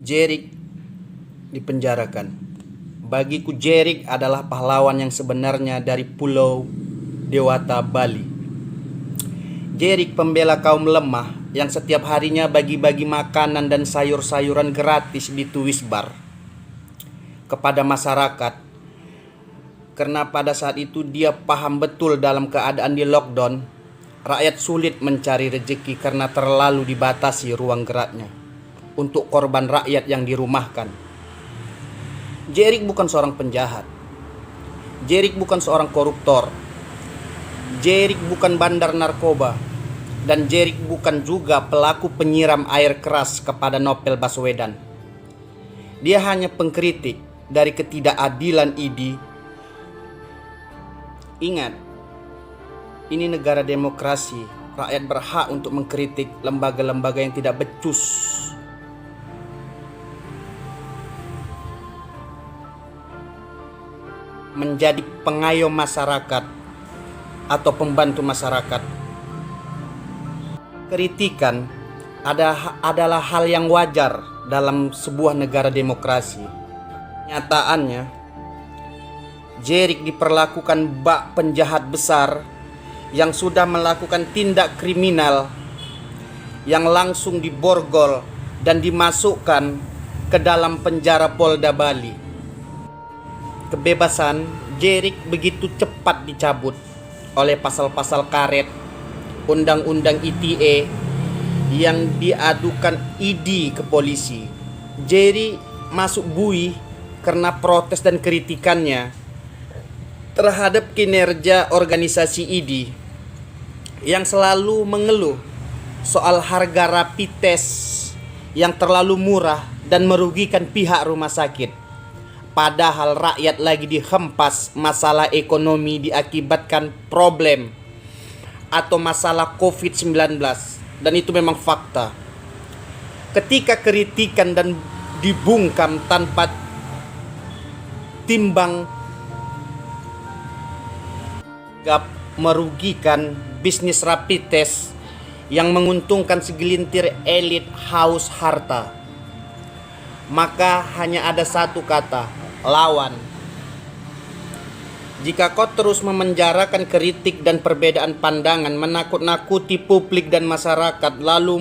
Jerick dipenjarakan. Bagiku Jerick adalah pahlawan yang sebenarnya dari Pulau Dewata, Bali. Jerick pembela kaum lemah yang setiap harinya bagi-bagi makanan dan sayur-sayuran gratis di Tuis Bar kepada masyarakat. Karena pada saat itu dia paham betul dalam keadaan di lockdown, rakyat sulit mencari rezeki karena terlalu dibatasi ruang geraknya untuk korban rakyat yang dirumahkan. Jerick bukan seorang penjahat. Jerick bukan seorang koruptor. Jerick bukan bandar narkoba. Dan Jerick bukan juga pelaku penyiram air keras kepada Novel Baswedan. Dia hanya pengkritik dari ketidakadilan ID. Ingat, ini negara demokrasi. Rakyat berhak untuk mengkritik lembaga-lembaga yang tidak becus. Menjadi pengayom masyarakat atau pembantu masyarakat. Kritikan adalah hal yang wajar dalam sebuah negara demokrasi. Nyataannya, Jerick diperlakukan bak penjahat besar yang sudah melakukan tindak kriminal yang langsung diborgol dan dimasukkan ke dalam penjara Polda Bali. Kebebasan Jerick begitu cepat dicabut oleh pasal-pasal karet Undang-Undang ITE yang diadukan ID ke polisi. Jerick masuk bui karena protes dan kritikannya terhadap kinerja organisasi ID yang selalu mengeluh soal harga rapid test yang terlalu murah dan merugikan pihak rumah sakit. Padahal rakyat lagi dihempas masalah ekonomi diakibatkan problem atau masalah COVID-19. Dan itu memang fakta. Ketika kritikan dan dibungkam tanpa timbang merugikan bisnis rapid test yang menguntungkan segelintir elit haus harta, maka hanya ada satu kata: lawan. Jika kau terus memenjarakan kritik dan perbedaan pandangan, menakut-nakuti publik dan masyarakat, lalu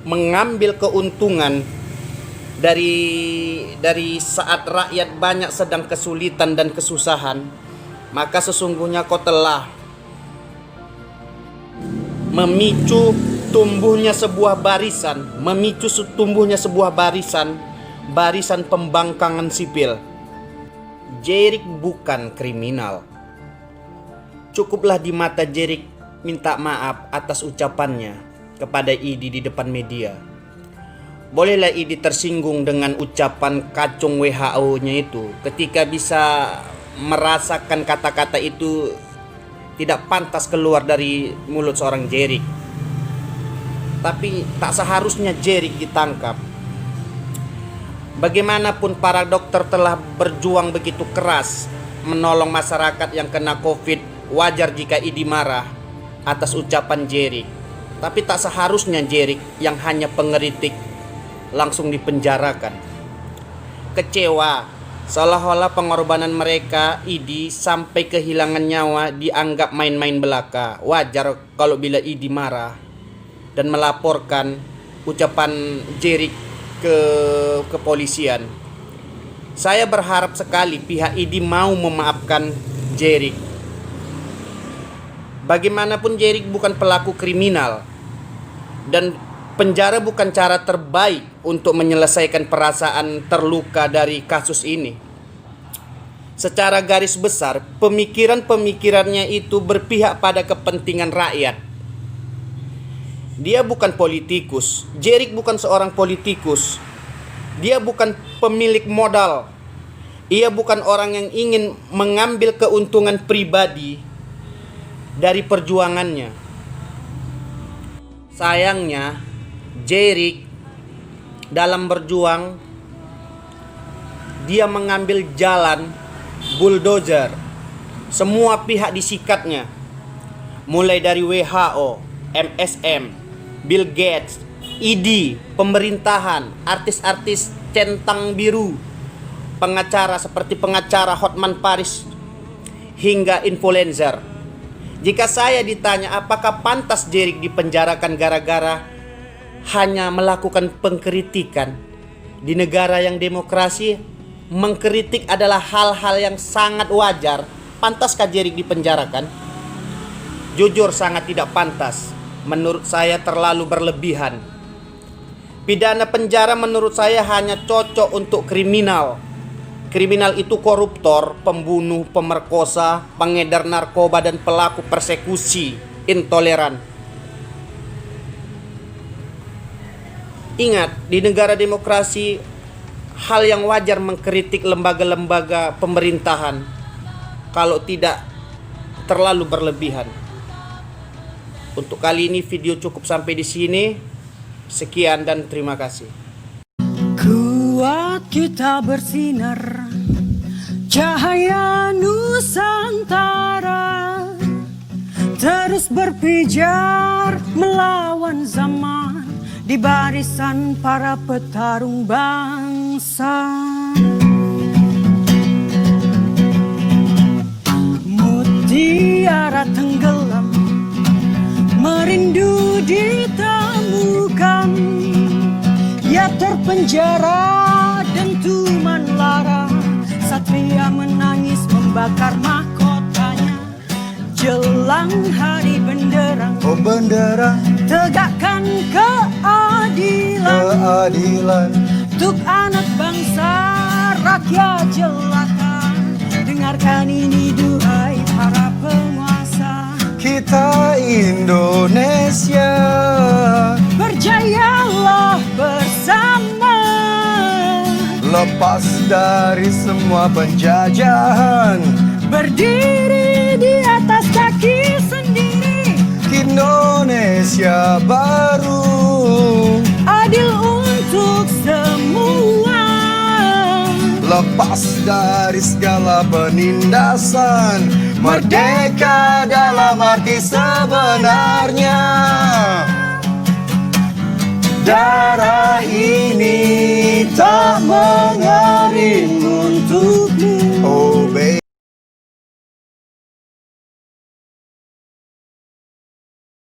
mengambil keuntungan dari saat rakyat banyak sedang kesulitan dan kesusahan, maka sesungguhnya kau telah memicu tumbuhnya sebuah barisan pembangkangan sipil. Jerick bukan kriminal. Cukuplah di mata Jerick minta maaf atas ucapannya kepada ID di depan media. Bolehlah ID tersinggung dengan ucapan kacung WHO-nya itu ketika bisa merasakan kata-kata itu tidak pantas keluar dari mulut seorang Jerick. Tapi tak seharusnya Jerick ditangkap. Bagaimanapun para dokter telah berjuang begitu keras menolong masyarakat yang kena COVID, wajar jika ID marah atas ucapan Jerick. Tapi tak seharusnya Jerick yang hanya pengkritik langsung dipenjarakan. Kecewa, seolah-olah pengorbanan mereka ID sampai kehilangan nyawa dianggap main-main belaka. Wajar kalau bila ID marah dan melaporkan ucapan Jerick ke kepolisian. Saya berharap sekali pihak ID mau memaafkan Jerick. Bagaimanapun Jerick bukan pelaku kriminal dan penjara bukan cara terbaik untuk menyelesaikan perasaan terluka dari kasus ini. Secara garis besar, pemikirannya itu berpihak pada kepentingan rakyat. Dia bukan politikus. Jerick bukan seorang politikus. Dia bukan pemilik modal. Ia bukan orang yang ingin mengambil keuntungan pribadi dari perjuangannya. Sayangnya, Jerick dalam berjuang, dia mengambil jalan bulldozer. Semua pihak disikatnya, mulai dari WHO, MSM, Bill Gates, ID, pemerintahan, artis-artis centang biru, pengacara seperti pengacara Hotman Paris, hingga influencer. Jika saya ditanya apakah pantas Jerick dipenjarakan gara-gara hanya melakukan pengkritikan, di negara yang demokrasi, mengkritik adalah hal-hal yang sangat wajar. Pantaskah Jerick dipenjarakan? Jujur sangat tidak pantas. Menurut saya terlalu berlebihan. Pidana penjara menurut saya hanya cocok untuk kriminal. Kriminal itu koruptor, pembunuh, pemerkosa, pengedar narkoba, dan pelaku persekusi intoleran. Ingat, di negara demokrasi, hal yang wajar mengkritik lembaga-lembaga pemerintahan kalau tidak terlalu berlebihan. Untuk kali ini video cukup sampai di sini. Sekian dan terima kasih. Kuat kita bersinar, cahaya Nusantara, terus berpijar melawan zaman di barisan para petarung bangsa. Mutiara tenggelam, merindu ditemukan, ia terpenjara dentuman lara, satria menangis membakar mahkotanya. Jelang hari benderang, oh benderang, tegakkan keadilan untuk anak bangsa rakyat jelata. Dengarkan ini duhai para penguasa, kita Indonesia berjayalah bersama, lepas dari semua penjajahan, berdiri di atas kaki sendiri. Indonesia baru, Adil untuk semua, lepas dari segala penindasan, merdeka dalam arti sebenarnya. Darah ini